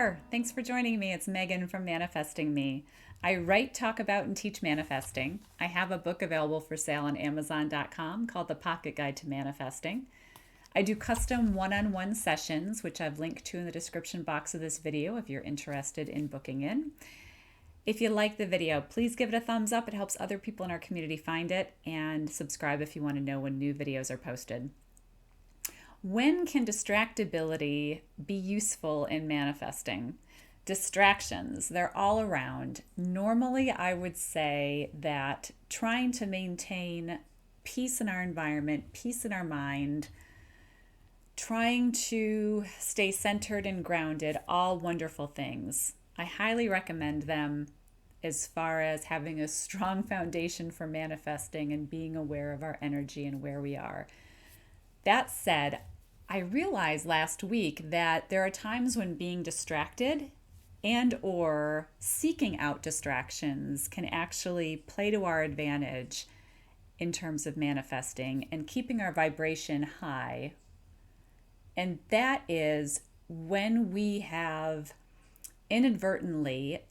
there. Thanks for joining me. It's Megan from Manifesting Me. I write, talk about, and teach manifesting. I have a book available for sale on Amazon.com called The Pocket Guide to Manifesting. I do custom one on one sessions, which I've linked to in the description box of this video if you're interested in booking in. If you like the video, please give it a thumbs up. It helps other people in our community find it, and subscribe if you want to know when new videos are posted. When can distractibility be useful in manifesting? Distractions, they're all around. Normally, I would say that trying to maintain peace in our environment, peace in our mind, trying to stay centered and grounded, all wonderful things. I highly recommend them as far as having a strong foundation for manifesting and being aware of our energy and where we are. That said, I realized last week that there are times when being distracted and or seeking out distractions can actually play to our advantage in terms of manifesting and keeping our vibration high. And that is when we have inadvertently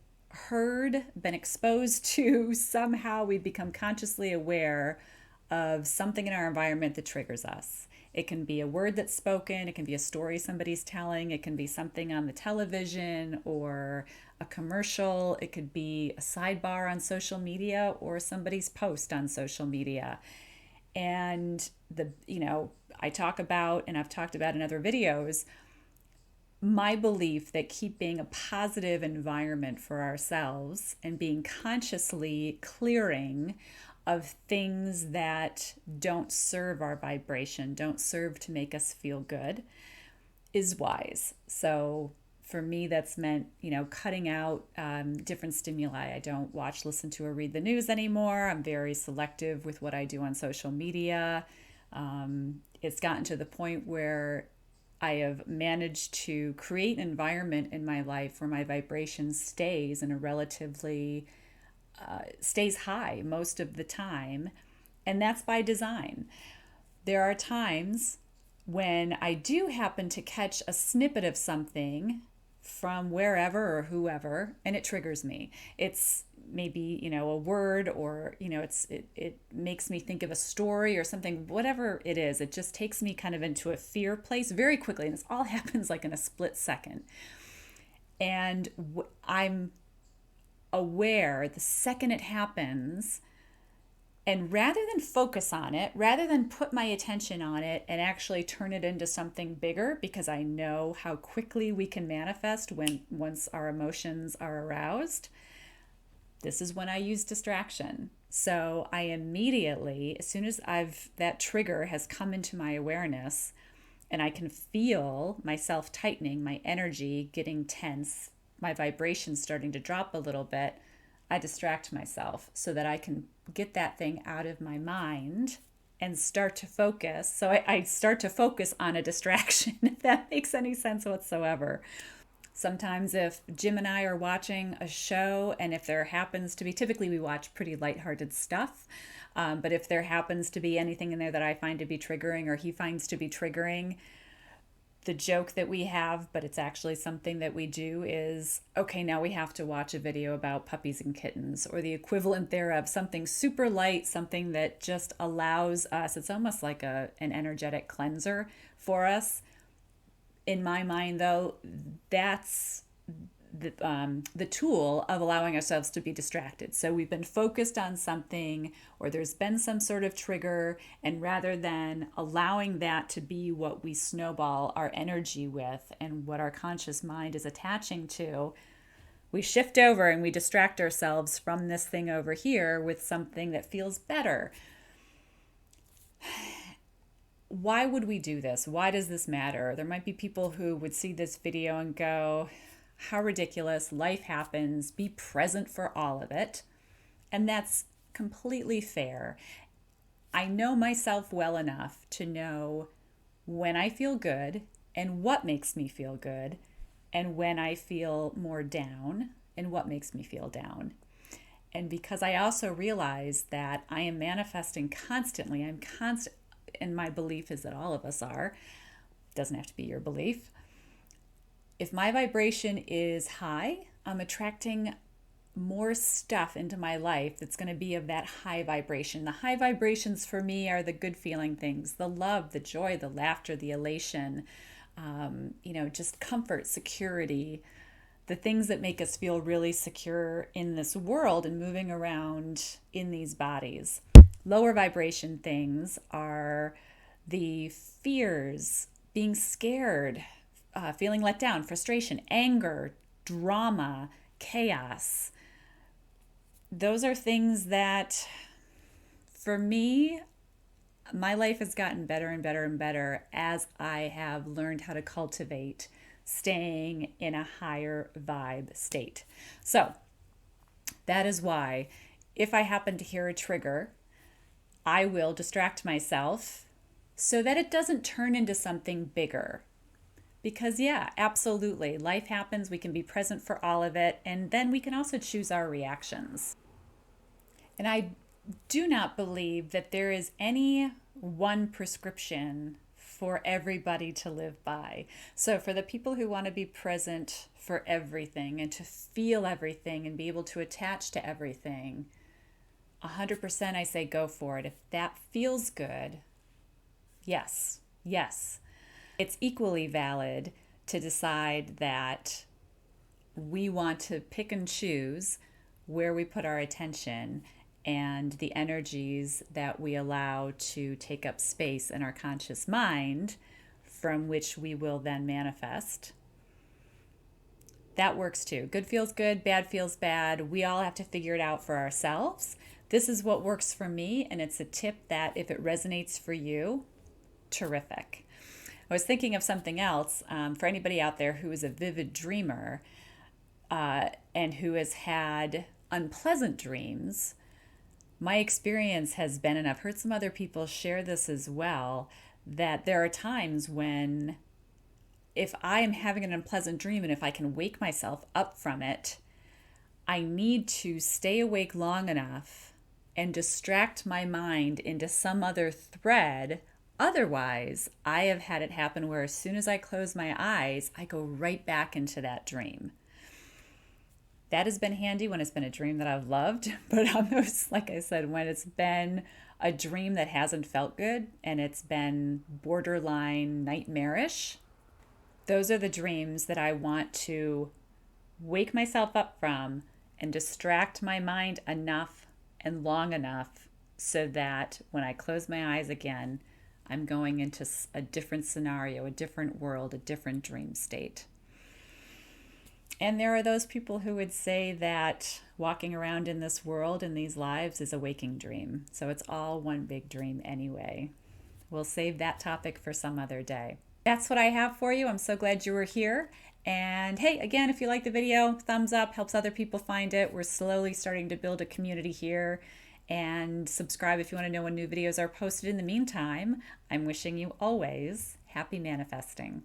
been exposed to, somehow we become consciously aware of something in our environment that triggers us. It can be a word that's spoken, it can be a story somebody's telling, it can be something on the television or a commercial, it could be a sidebar on social media or somebody's post on social media. And I talk about, and I've talked about in other videos, my belief that keeping a positive environment for ourselves and being consciously clearing of things that don't serve our vibration, don't serve to make us feel good, is wise. So for me, that's meant, cutting out different stimuli. I don't watch, listen to, or read the news anymore. I'm very selective with what I do on social media. It's gotten to the point where I have managed to create an environment in my life where my vibration stays in a relatively stays high most of the time, and that's by design. There are times when I do happen to catch a snippet of something from wherever or whoever, and it triggers me. It's maybe a word, or it makes me think of a story or something. Whatever it is, it just takes me kind of into a fear place very quickly, and this all happens like in a split second. And I'm aware the second it happens, and rather than focus on it, rather than put my attention on it and actually turn it into something bigger, because I know how quickly we can manifest once our emotions are aroused, this is when I use distraction. So I immediately, as soon as that trigger has come into my awareness and I can feel myself tightening, my energy getting tense, my vibration starting to drop a little bit, I distract myself so that I can get that thing out of my mind and start to focus. So I start to focus on a distraction, if that makes any sense whatsoever. Sometimes if Jim and I are watching a show, and if there happens to be, typically we watch pretty lighthearted stuff, but if there happens to be anything in there that I find to be triggering or he finds to be triggering, the joke that we have, but it's actually something that we do, is, okay, now we have to watch a video about puppies and kittens, or the equivalent thereof, something super light, something that just allows us, it's almost like an energetic cleanser for us. In my mind, though, that's the tool of allowing ourselves to be distracted. So we've been focused on something, or there's been some sort of trigger, and rather than allowing that to be what we snowball our energy with and what our conscious mind is attaching to, we shift over and we distract ourselves from this thing over here with something that feels better. Why would we do this? Why does this matter? There might be people who would see this video and go, how ridiculous, life happens, be present for all of it. And that's completely fair. I know myself well enough to know when I feel good and what makes me feel good, and when I feel more down and what makes me feel down. And because I also realize that I am manifesting constantly, and my belief is that all of us are, doesn't have to be your belief, If my vibration is high, I'm attracting more stuff into my life that's going to be of that high vibration. The high vibrations for me are the good feeling things, the love, the joy, the laughter, the elation, just comfort, security, the things that make us feel really secure in this world and moving around in these bodies. Lower vibration things are the fears, being scared, feeling let down, frustration, anger, drama, chaos. Those are things that, for me, my life has gotten better and better and better as I have learned how to cultivate staying in a higher vibe state. So that is why if I happen to hear a trigger, I will distract myself so that it doesn't turn into something bigger. Because, yeah, absolutely, life happens. We can be present for all of it. And then we can also choose our reactions. And I do not believe that there is any one prescription for everybody to live by. So for the people who want to be present for everything and to feel everything and be able to attach to everything, 100% I say go for it. If that feels good, yes, yes. It's equally valid to decide that we want to pick and choose where we put our attention and the energies that we allow to take up space in our conscious mind, from which we will then manifest. That works too. Good feels good, bad feels bad. We all have to figure it out for ourselves. This is what works for me, and it's a tip that if it resonates for you, terrific. I was thinking of something else for anybody out there who is a vivid dreamer and who has had unpleasant dreams. My experience has been, and I've heard some other people share this as well, that there are times when if I am having an unpleasant dream and if I can wake myself up from it, I need to stay awake long enough and distract my mind into some other thread. Otherwise, I have had it happen where as soon as I close my eyes, I go right back into that dream. That has been handy when it's been a dream that I've loved, but on those, like I said, when it's been a dream that hasn't felt good and it's been borderline nightmarish, those are the dreams that I want to wake myself up from and distract my mind enough and long enough so that when I close my eyes again, I'm going into a different scenario, a different world, a different dream state. And there are those people who would say that walking around in this world, in these lives, is a waking dream. So it's all one big dream anyway. We'll save that topic for some other day. That's what I have for you. I'm so glad you were here. And hey, again, if you like the video, thumbs up, helps other people find it. We're slowly starting to build a community here. And subscribe if you want to know when new videos are posted. In the meantime, I'm wishing you always happy manifesting.